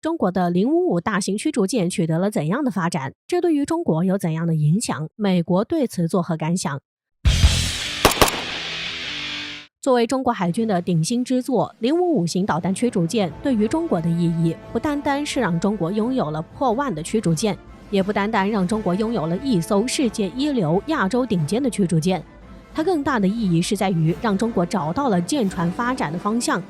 中国的055大型驱逐舰取得了怎样的发展？这对于中国有怎样的影响？美国对此作何感想？作为中国海军的顶新之作，055型导弹驱逐舰对于中国的意义，不单单是让中国拥有了破万的驱逐舰，也不单单让中国拥有了一艘世界一流、亚洲顶尖的驱逐舰，它更大的意义是在于让中国找到了舰船发展的方向。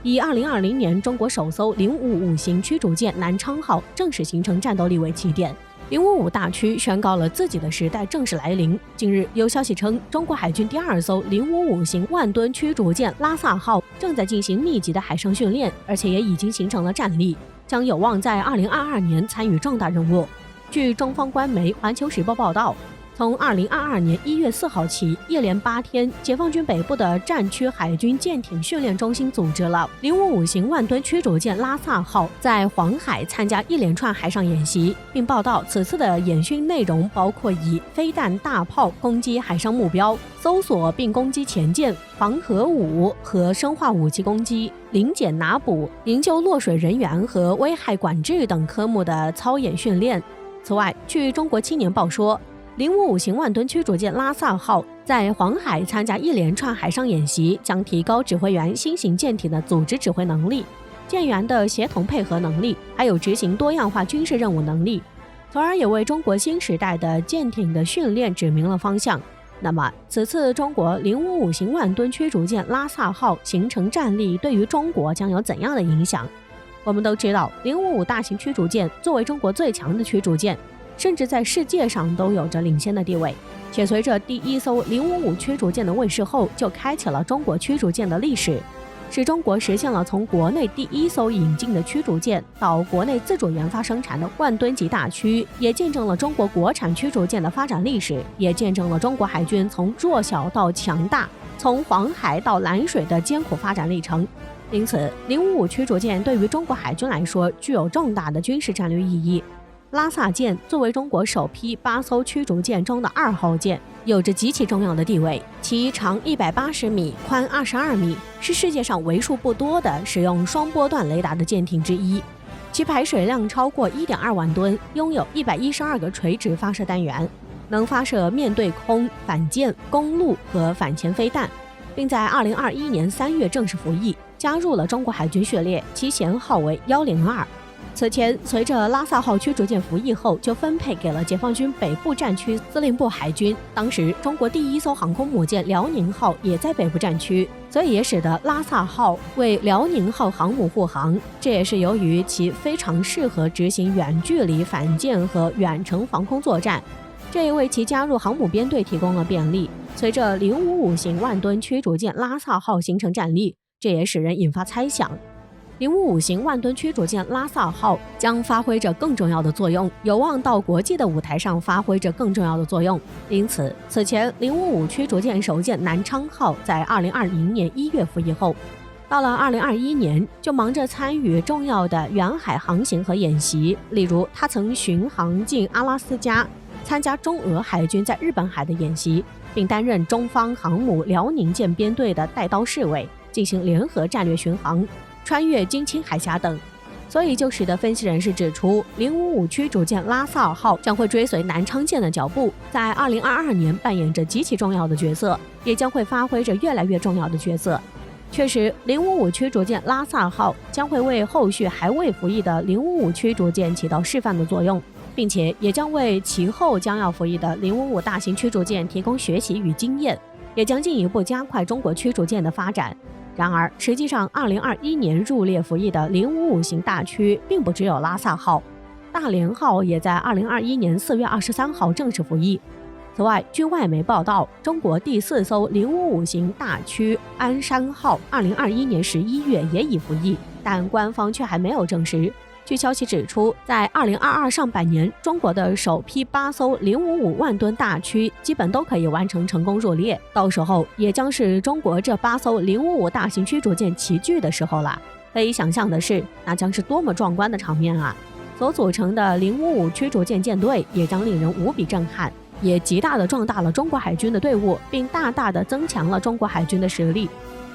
以2020年中国首艘055型驱逐舰南昌号正式形成战斗力为起点，055大驱宣告了自己的时代正式来临。近日有消息称，中国海军第二艘055型万吨驱逐舰拉萨号正在进行密集的海上训练，而且也已经形成了战力，将有望在2022年参与重大任务。据中方官媒《环球时报》报道，从2022年1月4号起，一连8天，解放军北部的战区海军舰艇训练中心组织了055型万吨驱逐舰拉萨号在黄海参加一连串海上演习，并报道此次的演训内容包括以飞弹、大炮攻击海上目标、搜索并攻击前舰、防核武和生化武器攻击、临检拿捕、营救落水人员和危害管制等科目的操演训练。此外，据中国青年报说，055型万吨驱逐舰拉萨号在黄海参加一连串海上演习，将提高指挥员新型舰艇的组织指挥能力、舰员的协同配合能力，还有执行多样化军事任务能力，从而也为中国新时代的舰艇的训练指明了方向。那么，此次中国055型万吨驱逐舰拉萨号形成战力，对于中国将有怎样的影响？我们都知道，055大型驱逐舰作为中国最强的驱逐舰，甚至在世界上都有着领先的地位，且随着第一艘055驱逐舰的问世后，就开启了中国驱逐舰的历史，使中国实现了从国内第一艘引进的驱逐舰到国内自主研发生产的万吨级大驱，也见证了中国国产驱逐舰的发展历史，也见证了中国海军从弱小到强大，从黄海到蓝水的艰苦发展历程。因此，055驱逐舰对于中国海军来说具有重大的军事战略意义。拉萨舰作为中国首批8艘驱逐舰中的2号舰，有着极其重要的地位。其长180米，宽22米，是世界上为数不多的使用双波段雷达的舰艇之一。其排水量超过 1.2 万吨，拥有112个垂直发射单元，能发射面对空、反舰、公路和反潜飞弹，并在2021年3月正式服役，加入了中国海军序列，其舷号为102。此前，随着拉萨号驱逐舰服役后，就分配给了解放军北部战区司令部海军。当时，中国第一艘航空母舰辽宁号也在北部战区，所以也使得拉萨号为辽宁号航母护航。这也是由于其非常适合执行远距离反舰和远程防空作战，这也为其加入航母编队提供了便利。随着055型万吨驱逐舰拉萨号形成战力，这也使人引发猜想。055型万吨驱逐舰拉萨号将发挥着更重要的作用，有望到国际的舞台上发挥着更重要的作用。因此，此前055驱逐舰首舰南昌号在2020年1月服役后，到了2021年就忙着参与重要的远海航行和演习，例如他曾巡航进阿拉斯加，参加中俄海军在日本海的演习，并担任中方航母辽宁舰编队的带刀侍卫，进行联合战略巡航，穿越金青海峡等，所以就使得分析人士指出，055驱逐舰拉萨号将会追随南昌舰的脚步，在2022年扮演着极其重要的角色，也将会发挥着越来越重要的角色。确实，055驱逐舰拉萨号将会为后续还未服役的055驱逐舰起到示范的作用，并且也将为其后将要服役的055大型驱逐舰提供学习与经验，也将进一步加快中国驱逐舰的发展。然而，实际上2021年入列服役的055型大驱并不只有拉萨号，大连号也在2021年4月23号正式服役。此外，据外媒报道，中国第4艘055型大驱鞍山号2021年11月也已服役，但官方却还没有证实。据消息指出，在2022上半年，中国的首批8艘055万吨大驱基本都可以完成成功入列，到时候也将是中国这8艘055大型驱逐舰齐聚的时候了。可以想象的是，那将是多么壮观的场面啊！所组成的055驱逐舰舰队也将令人无比震撼，也极大地壮大了中国海军的队伍，并大大地增强了中国海军的实力。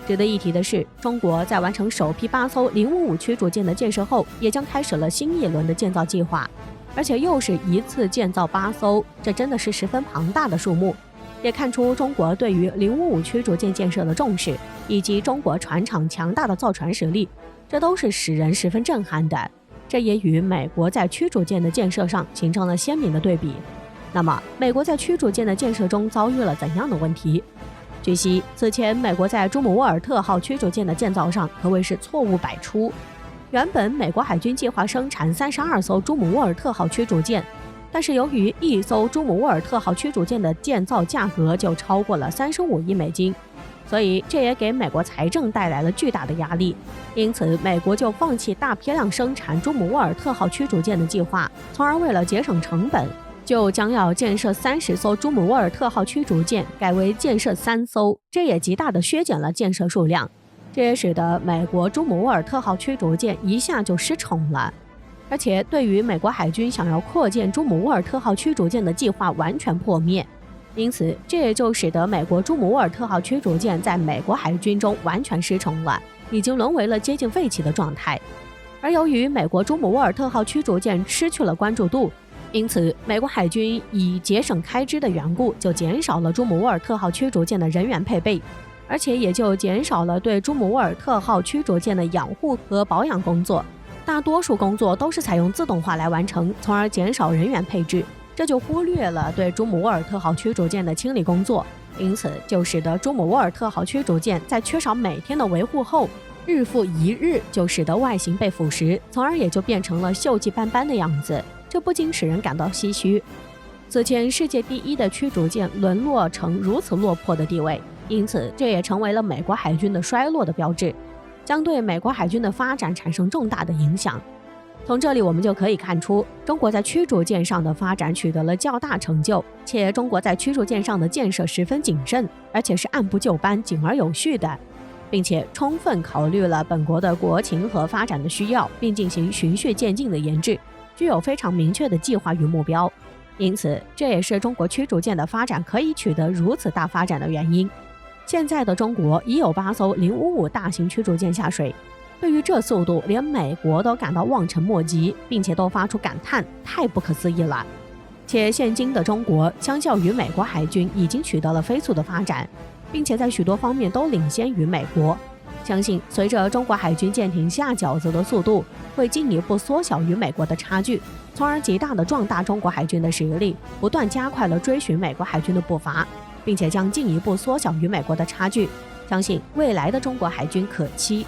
值得一提的是，中国在完成首批8艘055驱逐舰的建设后，也将开始了新一轮的建造计划，而且又是一次建造8艘，这真的是十分庞大的数目，也看出中国对于055驱逐舰建设的重视，以及中国船厂强大的造船实力，这都是使人十分震撼的。这也与美国在驱逐舰的建设上形成了鲜明的对比。那么，美国在驱逐舰的建设中遭遇了怎样的问题？据悉，此前美国在朱姆沃尔特号驱逐舰的建造上可谓是错误百出。原本美国海军计划生产32艘朱姆沃尔特号驱逐舰，但是由于一艘朱姆沃尔特号驱逐舰的建造价格就超过了35亿美金，所以这也给美国财政带来了巨大的压力。因此，美国就放弃大批量生产朱姆沃尔特号驱逐舰的计划，从而为了节省成本，就将要建设30艘朱姆沃尔特号驱逐舰，改为建设3艘，这也极大的削减了建设数量。这也使得美国朱姆沃尔特号驱逐舰一下就失宠了。而且对于美国海军想要扩建朱姆沃尔特号驱逐舰的计划完全破灭，因此这也就使得美国朱姆沃尔特号驱逐舰在美国海军中完全失宠了，已经沦为了接近废弃的状态。而由于美国朱姆沃尔特号驱逐舰失去了关注度，因此美国海军以节省开支的缘故，就减少了朱姆沃尔特号驱逐舰的人员配备，而且也就减少了对朱姆沃尔特号驱逐舰的养护和保养工作，大多数工作都是采用自动化来完成，从而减少人员配置，这就忽略了对朱姆沃尔特号驱逐舰的清理工作，因此就使得朱姆沃尔特号驱逐舰在缺少每天的维护后，日复一日就使得外形被腐蚀，从而也就变成了锈迹斑斑的样子，这不禁使人感到唏嘘。此前世界第一的驱逐舰沦落成如此落魄的地位，因此这也成为了美国海军的衰落的标志，将对美国海军的发展产生重大的影响。从这里我们就可以看出，中国在驱逐舰上的发展取得了较大成就，且中国在驱逐舰上的建设十分谨慎，而且是按部就班、井而有序的，并且充分考虑了本国的国情和发展的需要，并进行循序渐进的研制，具有非常明确的计划与目标。因此，这也是中国驱逐舰的发展可以取得如此大发展的原因。现在的中国已有8艘055大型驱逐舰下水，对于这速度，连美国都感到望尘莫及，并且都发出感叹，太不可思议了。且现今的中国相较于美国海军已经取得了飞速的发展，并且在许多方面都领先于美国。相信随着中国海军舰艇下饺子的速度会进一步缩小与美国的差距，从而极大的壮大中国海军的实力，不断加快了追寻美国海军的步伐，并且将进一步缩小与美国的差距。相信未来的中国海军可期。